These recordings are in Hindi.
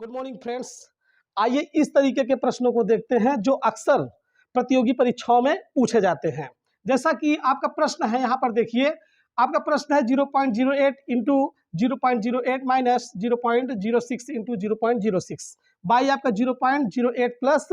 Good morning friends. आइए इस तरीके के प्रश्नों को देखते हैं जो अक्सर प्रतियोगी परीक्षाओं में पूछे जाते हैं। जैसा कि आपका प्रश्न है, यहाँ पर देखिए, आपका प्रश्न है 0.08 इंटू 0.08 माइनस 0.06 इंटू 0.06 बाई आपका 0.08 प्लस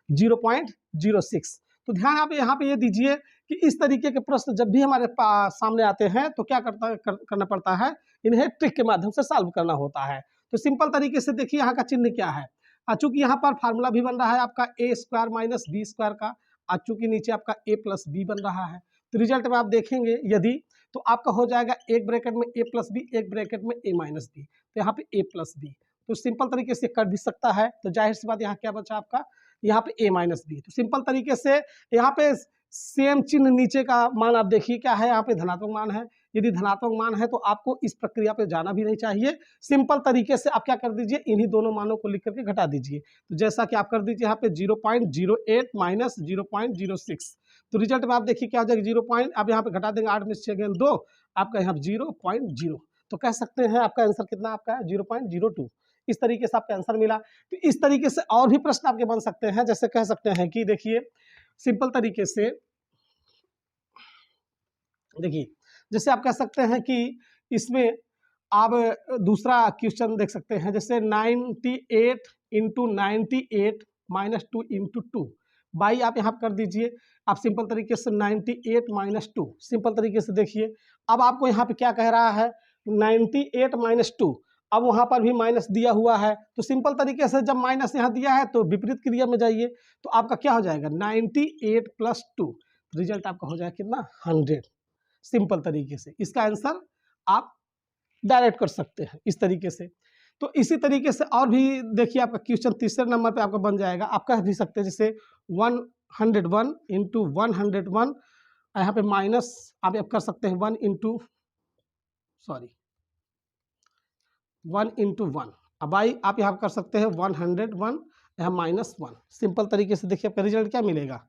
0.06। तो ध्यान आप यहाँ पे ये दीजिए कि इस तरीके के प्रश्न जब भी हमारे सामने आते हैं तो क्या करना पड़ता है, इन्हें ट्रिक के माध्यम से सॉल्व करना होता है। तो सिंपल तरीके से देखिए यहाँ का चिन्ह क्या है। चूंकि यहाँ पर फार्मूला भी बन रहा है आपका ए स्क्वायर माइनस बी स्क्वायर का, चूंकि नीचे आपका ए प्लस बी बन रहा है, तो रिजल्ट में आप देखेंगे यदि तो आपका हो जाएगा एक ब्रैकेट में ए प्लस बी, एक ब्रैकेट में ए माइनस बी, तो यहाँ पे ए प्लस बी तो सिंपल तरीके से कर भी सकता है। तो जाहिर सी बात यहाँ क्या बचा आपका, यहाँ पे ए माइनस बी। तो सिंपल तरीके से यहाँ पे सेम चिन्ह नीचे का मान आप देखिए क्या है, यहाँ पे धनात्मक मान है। यदि धनात्मक मान है तो आपको इस प्रक्रिया पे जाना भी नहीं चाहिए। सिंपल तरीके से आप क्या कर दीजिए, इन्हीं दोनों मानों को लिख करके घटा दीजिए। तो जैसा कि आप कर दीजिए यहाँ पे 0.08 माइनस 0.06, तो रिजल्ट में आप देखिए क्या हो जाएगा, 0. आप यहाँ पे घटा देंगे, 8 में 6 गेंद 2, आपका यहाँ 0.0। तो कह सकते हैं आपका आंसर कितना आपका है 0.02। इस तरीके से आपका आंसर मिला। तो इस तरीके से और भी प्रश्न आपके बन सकते हैं। जैसे कह सकते हैं कि देखिए सिंपल तरीके से देखिए, जैसे आप कह सकते हैं कि इसमें आप दूसरा क्वेश्चन देख सकते हैं, जैसे 98 इंटू 98 माइनस 2 इंटू 2 बाई आप यहाँ कर दीजिए। आप सिंपल तरीके से 98 माइनस 2, सिंपल तरीके से देखिए। अब आपको यहाँ पे क्या कह रहा है 98 माइनस 2, अब वहाँ पर भी माइनस दिया हुआ है, तो सिंपल तरीके से जब माइनस यहाँ दिया है तो विपरीत क्रिया में जाइए। तो आपका क्या हो जाएगा 98 प्लस 2, रिजल्ट आपका हो जाएगा कितना 100। सिंपल तरीके से इसका आंसर आप डायरेक्ट कर सकते हैं इस तरीके से। तो इसी तरीके से और भी देखिए आपका क्वेश्चन तीसरे नंबर पे आपका बन जाएगा। आप कह भी सकते हैं जैसे 101 इंटू 101, यहाँ पे माइनस आप कर सकते हैं 1 इंटू 1, अब आई आप यहाँ कर सकते हैं 101, यहाँ -1। सिंपल तरीके से देखिए आपका रिजल्ट क्या मिलेगा।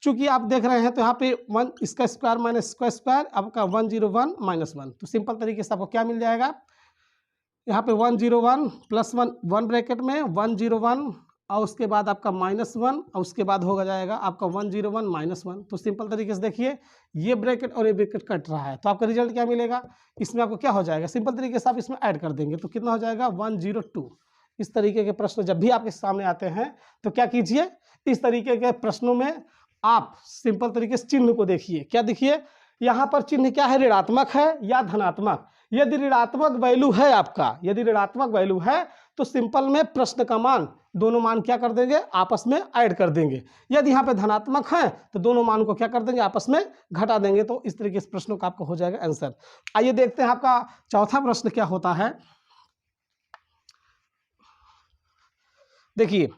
चूंकि आप देख रहे हैं तो यहाँ पे 1 इसका स्क्वायर माइनस इसका स्क्वायर, आपका 101 -1, तो सिंपल तरीके से आपको क्या मिल जाएगा, यहाँ पे 101 प्लस 1 ब्रैकेट में 101 और उसके बाद आपका -1 और उसके बाद होगा जाएगा आपका 101 -1। तो सिंपल तरीके से देखिए ये ब्रैकेट और ये ब्रैकेट कट रहा है, तो आपका रिजल्ट क्या मिलेगा, इसमें आपको क्या हो जाएगा, सिंपल तरीके से आप इसमें ऐड कर देंगे तो कितना हो जाएगा 102। इस तरीके के प्रश्न जब भी आपके सामने आते हैं तो क्या कीजिए, इस तरीके के प्रश्नों में आप सिंपल तरीके से चिन्ह को देखिए। क्या देखिए यहाँ पर चिन्ह क्या है, ऋणात्मक है या धनात्मक। यदि ऋणात्मक वैल्यू है आपका, यदि ऋणात्मक वैल्यू है तो सिंपल में प्रश्न का मान, दोनों मान क्या कर देंगे आपस में ऐड कर देंगे। यदि यहाँ पे धनात्मक है तो दोनों मान को क्या कर देंगे आपस में घटा देंगे। तो इस तरीके से प्रश्नों का आपको हो जाएगा आंसर। आइए देखते हैं आपका चौथा प्रश्न क्या होता है। देखिए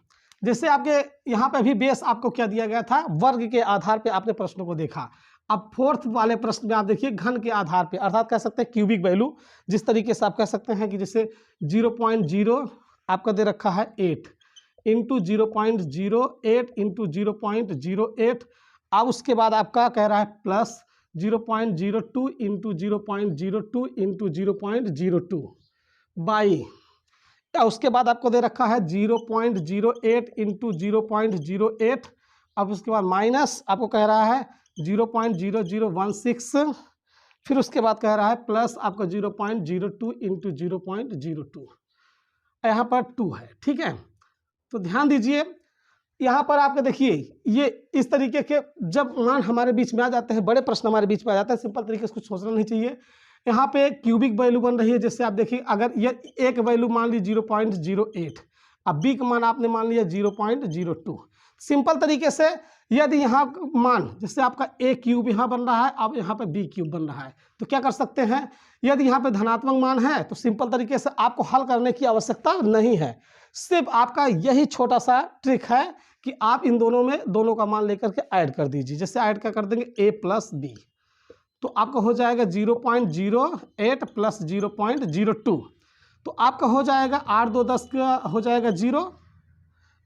जैसे आपके यहाँ पे भी बेस आपको क्या दिया गया था, वर्ग के आधार पे आपने प्रश्नों को देखा। अब फोर्थ वाले प्रश्न में आप देखिए घन के आधार पे, अर्थात कह सकते हैं क्यूबिक वैल्यू। जिस तरीके से आप कह सकते हैं कि जैसे 0.0 आपका दे रखा है 8 इंटू 0.08 इंटू 0.08, अब उसके बाद आपका कह रहा है प्लस 0.02 इंटू 0.02 इंटू 0.02 बाई, उसके बाद आपको दे रखा है 0.08 इंटू 0.08, अब उसके बाद माइनस आपको कह रहा है 0.0016, फिर उसके बाद कह रहा है प्लस आपका 0.02 इंटू 0.02, यहाँ पर 2 है। ठीक है, तो ध्यान दीजिए यहाँ पर आपके देखिए ये इस तरीके के जब मान हमारे बीच में आ जाते हैं, बड़े प्रश्न हमारे बीच में आ जाते हैं, सिंपल तरीके से कुछ सोचना नहीं चाहिए। यहाँ पे क्यूबिक वैल्यू बन रही है। जैसे आप देखिए अगर ये एक वैल्यू मान ली 0.08, अब बी का मान आपने मान लिया 0.02। सिंपल तरीके से यदि यहाँ मान जैसे आपका ए क्यूब यहाँ बन रहा है, अब यहाँ पे बी क्यूब बन रहा है, तो क्या कर सकते हैं, यदि यहाँ पे धनात्मक मान है तो सिंपल तरीके से आपको हल करने की आवश्यकता नहीं है। सिर्फ आपका यही छोटा सा ट्रिक है कि आप इन दोनों में दोनों का मान लेकर के ऐड कर दीजिए। जैसे ऐड क्या कर देंगे ए प्लस बी, तो आपका हो जाएगा 0.08 प्लस 0.02, तो आपका हो जाएगा 8 2 10 का हो जाएगा 0,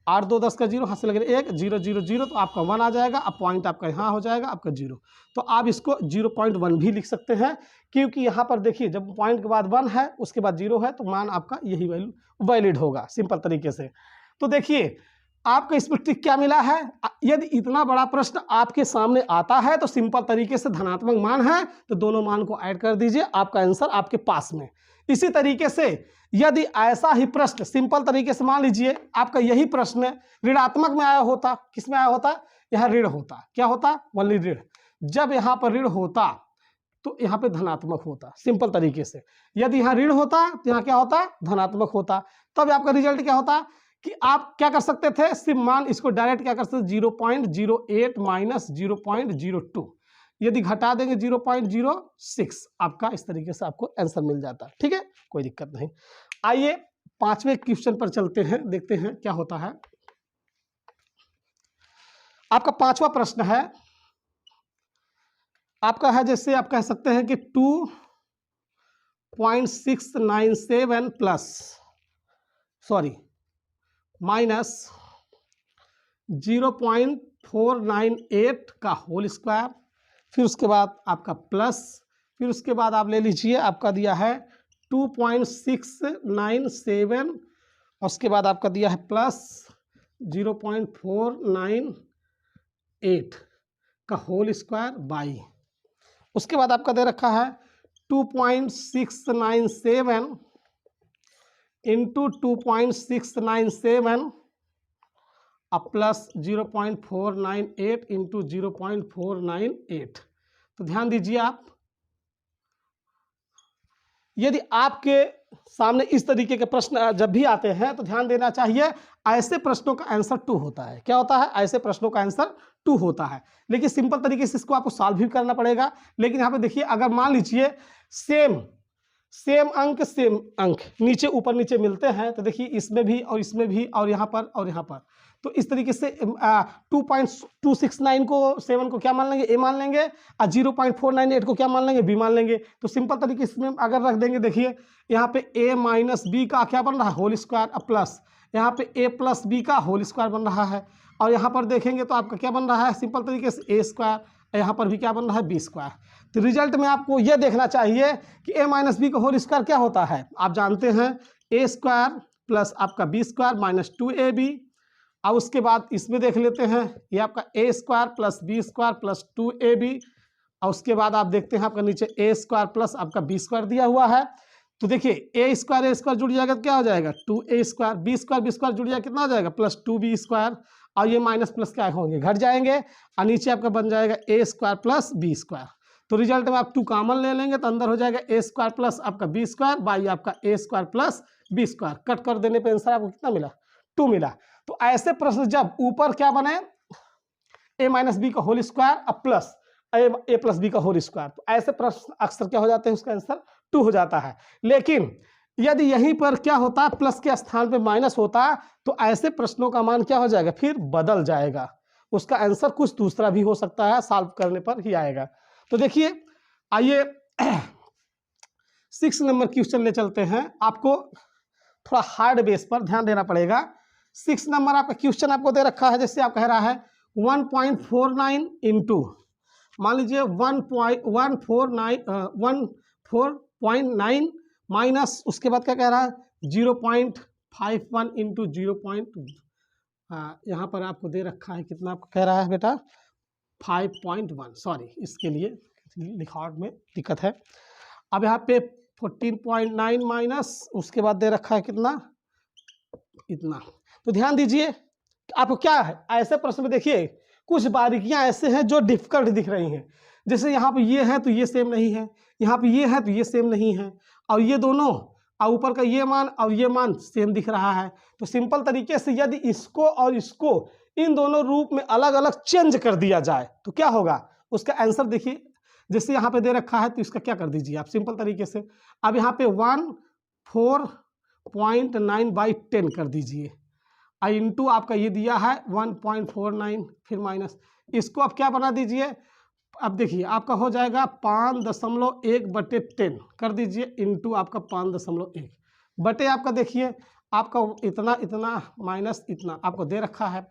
8 2 10 का 0, हाथ से लगे 1 0 0 0, तो आपका 1 आ जाएगा। अब पॉइंट आपका यहाँ हो जाएगा आपका 0, तो आप इसको 0.1 भी लिख सकते हैं, क्योंकि यहाँ पर देखिए जब पॉइंट के बाद 1 है उसके बाद 0 है तो मान आपका यही वैल्यू वैलिड होगा सिंपल तरीके से। तो देखिए आपको इसमें ट्रिक क्या मिला है, यदि इतना बड़ा प्रश्न आपके सामने आता है तो सिंपल तरीके से धनात्मक मान है तो दोनों मान को ऐड कर दीजिए, आपका आंसर आपके पास में। इसी तरीके से यदि ऐसा ही प्रश्न सिंपल तरीके से मान लीजिए आपका यही प्रश्न ऋणात्मक में आया होता, किस में आया होता, यहाँ ऋण होता, क्या होता, वनली ऋण। जब यहाँ पर ऋण होता तो यहाँ पे धनात्मक होता सिंपल तरीके से, यदि यहाँ ऋण होता तो यहाँ क्या होता, धनात्मक होता। तब आपका रिजल्ट क्या होता कि आप क्या कर सकते थे, सिर्फ मान इसको डायरेक्ट क्या कर सकते, 0.08 माइनस 0.02, यदि घटा देंगे 0.06, आपका इस तरीके से आपको आंसर मिल जाता है। ठीक है, कोई दिक्कत नहीं। आइए 5वें क्वेश्चन पर चलते हैं, देखते हैं क्या होता है। आपका 5वां प्रश्न है, आपका है जैसे आप कह सकते हैं कि 2.697 प्लस माइनस 0.498 का होल स्क्वायर, फिर उसके बाद आपका प्लस, फिर उसके बाद आप ले लीजिए आपका दिया है 2.697 और उसके बाद आपका दिया है प्लस 0.498 का होल स्क्वायर बाई, उसके बाद आपका दे रखा है 2.697 इंटू 2.697 अब प्लस 0.498 इंटू 0.498। तो ध्यान दीजिए आप, यदि आपके सामने इस तरीके के प्रश्न जब भी आते हैं तो ध्यान देना चाहिए, ऐसे प्रश्नों का आंसर 2 होता है। क्या होता है, ऐसे प्रश्नों का आंसर 2 होता है। लेकिन सिंपल तरीके से इसको आपको सॉल्व भी करना पड़ेगा। लेकिन यहाँ पे देखिए, अगर मान लीजिए सेम अंक नीचे ऊपर नीचे मिलते हैं तो देखिए इसमें भी और इसमें भी और यहाँ पर, तो इस तरीके से 2.269 को 7 को क्या मान लेंगे, ए मान लेंगे, और 0.498 को क्या मान लेंगे, बी मान लेंगे। तो सिंपल तरीके से अगर रख देंगे, देखिए यहाँ पे a माइनस बी का क्या बन रहा है, होल स्क्वायर, अब प्लस यहाँ पे a प्लस बी का होल स्क्वायर बन रहा है, और यहाँ पर देखेंगे तो आपका क्या बन रहा है, सिंपल तरीके से a स्क्वायर, यहाँ पर भी क्या बन रहा है, बी स्क्वायर। तो रिजल्ट में आपको यह देखना चाहिए कि a माइनस बी का होल स्क्वायर क्या होता है, आप जानते हैं a स्क्वायर प्लस आपका बी स्क्वायर माइनस 2ab। अब उसके बाद इसमें देख लेते हैं, ये आपका a square plus B square plus 2ab, और उसके बाद आप देखते हैं आपका नीचे a स्क्वायर प्लस आपका बी स्क्वायर दिया हुआ है। तो देखिए a स्क्वायर जुड़ जाएगा तो क्या हो जाएगा, 2a स्क्वायर, बी स्क्वायर जुड़ जाएगा, कितना हो जाएगा, प्लस 2b स्क्वायर, और ये माइनस प्लस क्या होंगे, घट जाएंगे, और नीचे आपका बन जाएगा a square plus B square. तो रिजल्ट में आप 2 कॉमन ले लेंगे तो अंदर हो जाएगा a स्क्वायर प्लस आपका बी स्क्वायर बाई आपका a square plus B square. कट कर देने पे आंसर आपको कितना मिला, 2 मिला। तो ऐसे प्रश्न जब ऊपर क्या बने, a माइनस बी का होल स्क्वायर अब प्लस a प्लस बी का होल स्क्वायर, तो ऐसे प्रश्न अक्सर क्या हो जाते हैं, उसका आंसर 2 हो जाता है। लेकिन यदि यहीं पर क्या होता, प्लस के स्थान पे माइनस होता, तो ऐसे प्रश्नों का मान क्या हो जाएगा, फिर बदल जाएगा, उसका आंसर कुछ दूसरा भी हो सकता है, सॉल्व करने पर ही आएगा। तो देखिए आइए 6 नंबर क्वेश्चन ले चलते हैं, आपको थोड़ा हार्ड बेस पर ध्यान देना पड़ेगा। 6 नंबर आपका क्वेश्चन आपको दे रखा है, जैसे आप कह रहा है 1.49 इंटू मान लीजिए 1.9 माइनस उसके बाद क्या कह रहा है 0.51 इंटू 0. यहाँ पर आपको दे रखा है कितना, आपको कह रहा है बेटा 5.1, सॉरी इसके लिए लिखावट में दिक्कत है। अब यहाँ पे 14.9 माइनस उसके बाद दे रखा है कितना, इतना। तो ध्यान दीजिए आपको क्या है, ऐसे प्रश्न में देखिए कुछ बारीकियां ऐसे हैं जो डिफिकल्ट दिख रही हैं। जैसे यहाँ पे ये है तो ये सेम नहीं है, यहाँ पे ये है तो ये सेम नहीं है, और ये दोनों और ऊपर का ये मान और ये मान सेम दिख रहा है। तो सिंपल तरीके से यदि इसको और इसको इन दोनों रूप में अलग अलग चेंज कर दिया जाए तो क्या होगा, उसका आंसर देखिए। जैसे यहाँ पे दे रखा है तो इसका क्या कर दीजिए आप सिंपल तरीके से, अब यहाँ पे 14.9/10 कर दीजिए, इंटू आपका ये दिया है 1.49, फिर माइनस इसको आप क्या बना दीजिए, अब देखिए आपका हो जाएगा 5.1/10 कर दीजिए, इंटू आपका 5.1। बटे आपका देखिए आपका इतना इतना माइनस इतना आपको दे रखा है।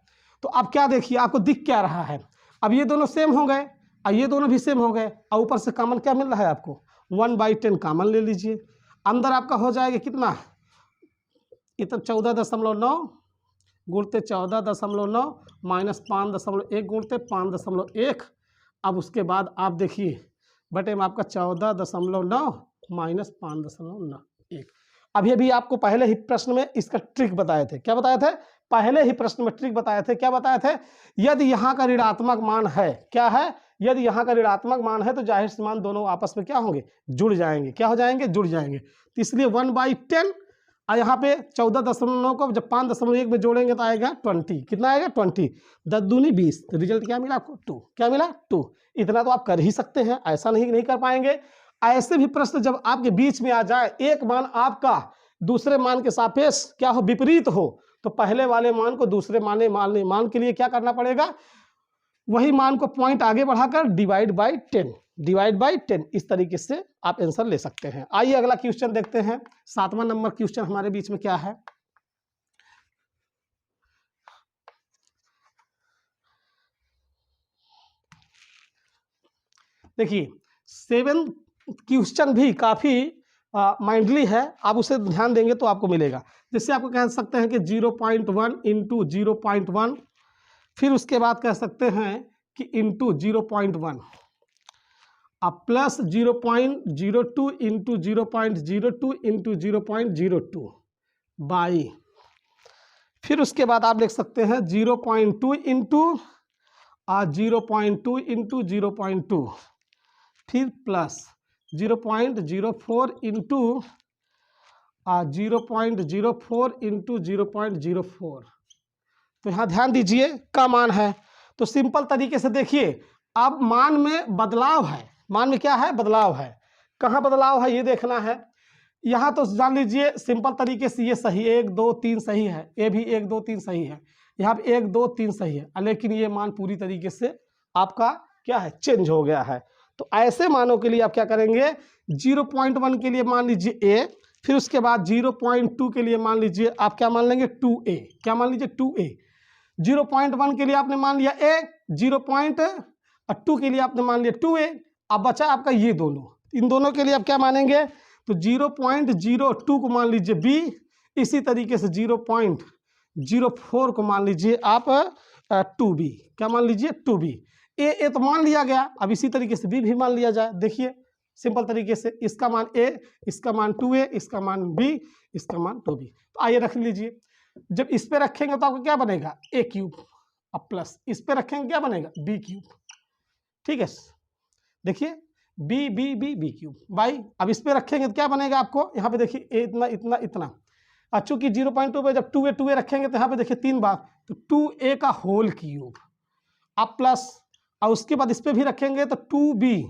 तो अब क्या देखिए आपको दिख क्या रहा है, अब ये दोनों सेम हो गए और ये दोनों भी सेम हो गए और ऊपर से कॉमन क्या मिल रहा है आपको 1/10 कॉमन ले लीजिए। अंदर आपका हो जाएगा कितना, इतना 14.9 गुणते 14.9 माइनस 5.1 गुणते 5.1। अब उसके बाद आप देखिए बटे में आपका 14.9 माइनस 5.1। अभी आपको पहले ही प्रश्न में इसका ट्रिक बताए थे। क्या बताए थे? पहले ही प्रश्न में ट्रिक बताए थे। क्या बताए थे? यदि यहाँ का ऋणात्मक मान है, क्या है, यदि यहाँ का ऋणात्मक मान है तो जाहिर सी मान दोनों आपस में क्या होंगे, जुड़ जाएंगे। क्या हो जाएंगे? जुड़ जाएंगे। तो इसलिए 1/10 और यहाँ पे 14.9 को जब 5.1 में जोड़ेंगे तो आएगा 20। कितना आएगा? 20। 10 दूनी 20। तो रिजल्ट क्या मिला आपको? 2। क्या मिला? 2। इतना तो आप कर ही सकते हैं, ऐसा नहीं कर पाएंगे। ऐसे भी प्रश्न जब आपके बीच में आ जाए, एक मान आपका दूसरे मान के सापेक्ष क्या हो, विपरीत हो, तो पहले वाले मान को दूसरे मान के लिए क्या करना पड़ेगा, वही मान को पॉइंट आगे बढ़ाकर डिवाइड बाई 10 इस तरीके से आप आंसर ले सकते हैं। आइए अगला क्वेश्चन देखते हैं। 7वां नंबर क्वेश्चन हमारे बीच में क्या है, देखिए 7 क्वेश्चन भी काफी माइंडली है, आप उसे ध्यान देंगे तो आपको मिलेगा। जैसे आपको कह सकते हैं कि 0.1 इंटू 0.1, फिर उसके बाद कह सकते हैं कि इंटू 0.1 अब प्लस 0.02 इंटू 0.02 इंटू 0.02 बाई, फिर उसके बाद आप लिख सकते हैं 0.2 इंटू 0.2 इंटू 0.2, फिर प्लस 0.04 इंटू 0.04 इंटू 0.04। तो यहाँ ध्यान दीजिए का मान है, तो सिंपल तरीके से देखिए अब मान में बदलाव है, मान में क्या है, बदलाव है। कहाँ बदलाव है ये देखना है। यहाँ तो जान लीजिए सिंपल तरीके से ये सही 1 2 3 सही है, ये भी 1 2 3 सही है, यहाँ पे 1 2 3 सही है, लेकिन ये मान पूरी तरीके से आपका क्या है, चेंज हो गया है। तो ऐसे मानों के लिए आप क्या करेंगे, 0.1 के लिए मान लीजिए a, फिर उसके बाद 0.2 के लिए मान लीजिए आप क्या मान लेंगे 2a। क्या मान लीजिए 2a। 0.1 के लिए आपने मान लिया a, 0.2 के लिए आपने मान लिया 2a। अब बचा आपका ये दोनों, इन दोनों के लिए आप क्या मानेंगे, तो 0.02 को मान लीजिए b, इसी तरीके से 0.04 को मान लीजिए आप 2b। क्या मान लीजिए 2b। ए तो मान लिया गया, अब इसी तरीके से b भी मान लिया जाए। देखिए सिंपल तरीके से इसका मान a, इसका मान 2a, इसका मान b, इसका मान 2b। तो आइए रख लीजिए, जब इस पे रखेंगे तो आपको क्या बनेगा a क्यूब, अब प्लस इस पे रखेंगे क्या बनेगा b क्यूब। ठीक है, देखिए b क्यूब बाई, अब इस पे रखेंगे तो क्या बनेगा आपको, यहाँ पे देखिए a इतना इतना इतना, चूंकि 0.2 पे जब 2a रखेंगे तो यहाँ पे देखिए 3 बार, तो 2a का होल क्यूब, अब प्लस, और उसके बाद इस पे भी रखेंगे तो 2b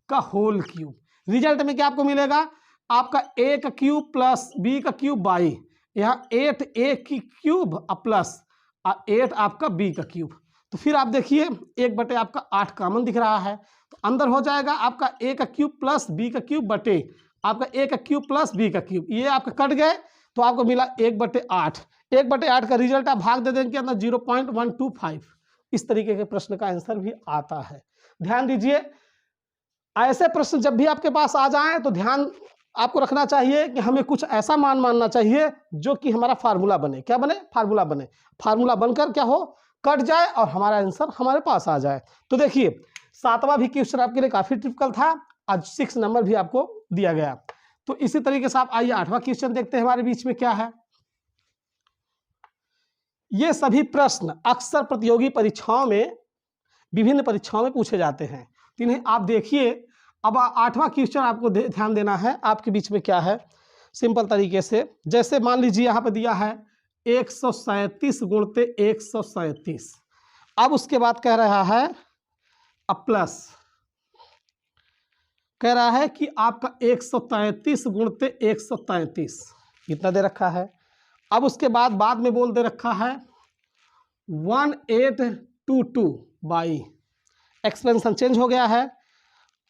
का होल क्यूब। रिजल्ट में क्या आपको मिलेगा, आपका a का क्यूब प्लस b का क्यूब बाई, यहाँ 8a की क्यूब प्लस 8 आपका b का क्यूब। तो फिर आप देखिए 1 बटे आपका 8 कॉमन दिख रहा है, तो अंदर हो जाएगा आपका a का क्यूब प्लस b का क्यूब बटे आपका a का क्यूब प्लस b का क्यूब, ये आपका कट गए तो आपको मिला 1/8। 1/8 का रिजल्ट आप भाग दे देंगे अंदर 0.125। इस तरीके के प्रश्न का आंसर भी आता है। ध्यान दीजिए ऐसे प्रश्न जब भी आपके पास आ जाएं तो ध्यान आपको रखना चाहिए कि हमें कुछ ऐसा मान मानना चाहिए जो कि हमारा फार्मूला बने। क्या बने, फार्मूला बने, फार्मूला बनकर क्या हो, कट जाए और हमारा आंसर हमारे पास आ जाए। तो देखिए 7वां भी क्वेश्चन आपके लिए काफी टिपिकल था, आज 6 नंबर भी आपको दिया गया। तो इसी तरीके से आप आइए 8वां क्वेश्चन देखते हैं हमारे बीच में क्या है। ये सभी प्रश्न अक्सर प्रतियोगी परीक्षाओं में, विभिन्न परीक्षाओं में पूछे जाते हैं, तो इन्हें आप देखिए। अब 8वां क्वेश्चन आपको ध्यान देना है, आपके बीच में क्या है, सिंपल तरीके से जैसे मान लीजिए यहाँ पे दिया है 137 गुणते 137, अब उसके बाद कह रहा है अब प्लस, कह रहा है कि आपका 133 गुणते 133 कितना दे रखा है। अब उसके बाद में बोल दे रखा है 1822 बाई, एक्सपेंशन चेंज हो गया है,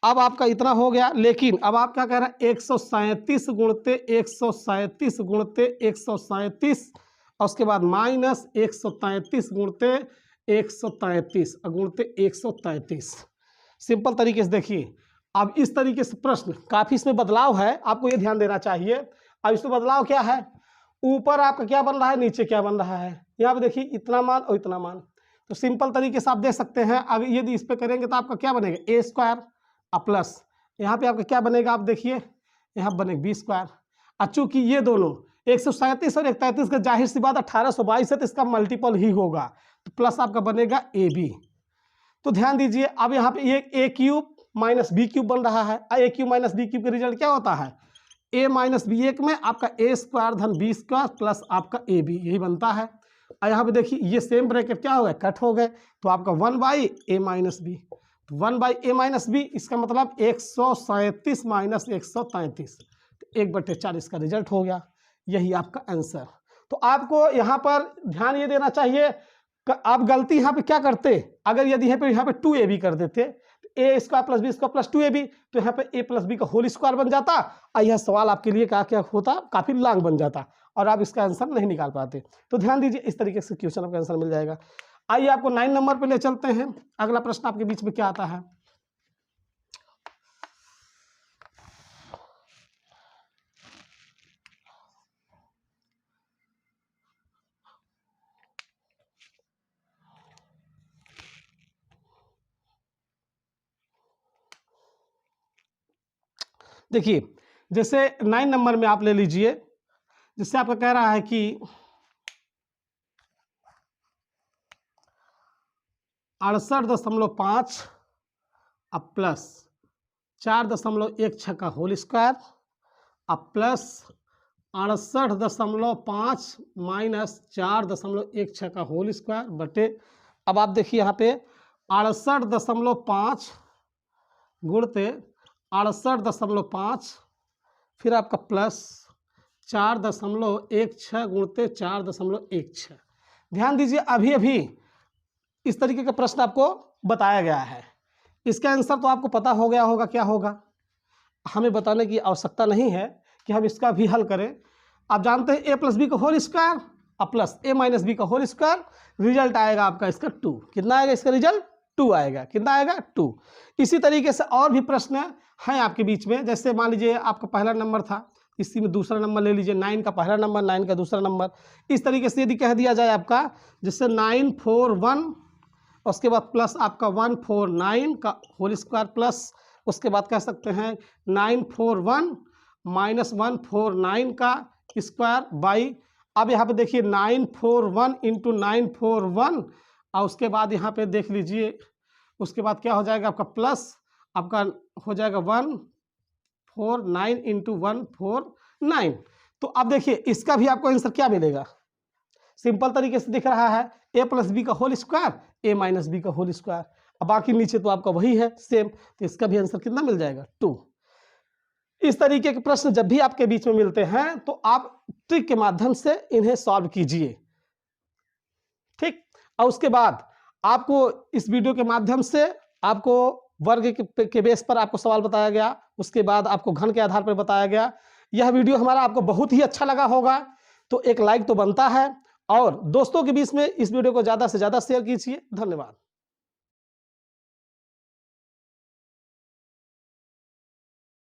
अब आपका इतना हो गया, लेकिन अब आप क्या कह रहे हैं 137 गुणते 137 गुणते 137 और उसके बाद माइनस 133 गुणते 133 गुणते 133। सिंपल तरीके से देखिए, अब इस तरीके से प्रश्न काफी इसमें बदलाव है, आपको ये ध्यान देना चाहिए। अब इसमें बदलाव क्या है, ऊपर आपका क्या बन रहा है, नीचे क्या बन रहा है। यहाँ पे देखिए इतना मान और इतना मान, तो सिंपल तरीके से आप देख सकते हैं। अब यदि इस पे करेंगे तो आपका क्या बनेगा ए स्क्वायर प्लस यहाँ पे आपका क्या बनेगा, आप देखिए यहाँ बनेगा बी स्क्वायर। और चूंकि ये दोनों 137 और 133 का जाहिर सी बात 1822 है, तो इसका मल्टीपल ही होगा, तो प्लस आपका बनेगा ए बी। तो ध्यान दीजिए, अब यहाँ पे ये ए क्यूब माइनस बी क्यूब बन रहा है। ए क्यूब माइनस बी क्यूब का रिजल्ट क्या होता है, ए माइनस बी, एक में आपका ए स्क्वायर धन बी स्क्वायर प्लस आपका ए बी, यही बनता है। और यहाँ पे देखिए ये सेम ब्रैकेट क्या हो गए, कट हो गए, तो आपका 1 by A minus B, 1 by A minus B, इसका मतलब 137 माइनस 133, 1/4 इसका रिजल्ट हो गया। यही आपका आंसर। तो आपको यहाँ पर ध्यान ये देना चाहिए, आप गलती यहाँ पे क्या करते, अगर यदि यहाँ पे 2ab कर देते, A square plus B square plus 2ab, तो यहाँ पे a प्लस बी का होल स्क्वायर बन जाता और यह सवाल आपके लिए क्या क्या होता, काफी लॉन्ग बन जाता और आप इसका आंसर नहीं निकाल पाते। तो ध्यान दीजिए, इस तरीके से क्वेश्चन आपका आंसर मिल जाएगा। आइए आपको 9 नंबर पे ले चलते हैं। अगला प्रश्न आपके बीच में क्या आता है, देखिए जैसे 9 नंबर में आप ले लीजिए, जिससे आपका कह रहा है कि 68.5 अब प्लस 4.16 का होल स्क्वायर अब प्लस 68.5 माइनस 4.16 का होल स्क्वायर बटे, अब आप देखिए यहाँ पे 68.5 गुणते 68.5 फिर आपका प्लस 4.16 गुणते 4.16। ध्यान दीजिए, अभी अभी इस तरीके का प्रश्न आपको बताया गया है, इसका आंसर तो आपको पता हो गया होगा क्या होगा, हमें बताने की आवश्यकता नहीं है कि हम इसका भी हल करें। आप जानते हैं ए प्लस बी का होल स्क्वायर और प्लस ए माइनस बी का होल स्क्वायर, रिजल्ट आएगा आपका इसका 2। कितना आएगा इसका रिजल्ट, 2 आएगा। कितना आएगा, 2। इसी तरीके से और भी प्रश्न हैं आपके बीच में, जैसे मान लीजिए आपका पहला नंबर था, इसी में दूसरा नंबर ले लीजिए, 9 का पहला नंबर 9 का दूसरा नंबर। इस तरीके से यदि कह दिया जाए आपका, जैसे 941 उसके बाद प्लस आपका 149 का होल स्क्वायर प्लस उसके बाद कह सकते हैं 941 माइनस 149 का स्क्वायर बाई, अब यहाँ पे देखिए 941 इंटू 941 और उसके बाद यहाँ पे देख लीजिए, उसके बाद क्या हो जाएगा आपका प्लस आपका हो जाएगा 149 इंटू 149। तो अब देखिए इसका भी आपको आंसर क्या मिलेगा, सिंपल तरीके से दिख रहा है ए प्लस बी का होल स्क्वायर ए माइनस बी का होल स्क्वायर, अब बाकी नीचे तो आपका वही है सेम, तो इसका भी आंसर कितना मिल जाएगा, 2। इस तरीके के प्रश्न जब भी आपके बीच में मिलते हैं तो आप ट्रिक के माध्यम से इन्हें सॉल्व कीजिए, ठीक। और उसके बाद आपको इस वीडियो के माध्यम से आपको वर्ग के बेस पर आपको सवाल बताया गया, उसके बाद आपको घन के आधार पर बताया गया। यह वीडियो हमारा आपको बहुत ही अच्छा लगा होगा, तो एक लाइक तो बनता है और दोस्तों के बीच में इस वीडियो को ज़्यादा से ज़्यादा शेयर कीजिए। धन्यवाद।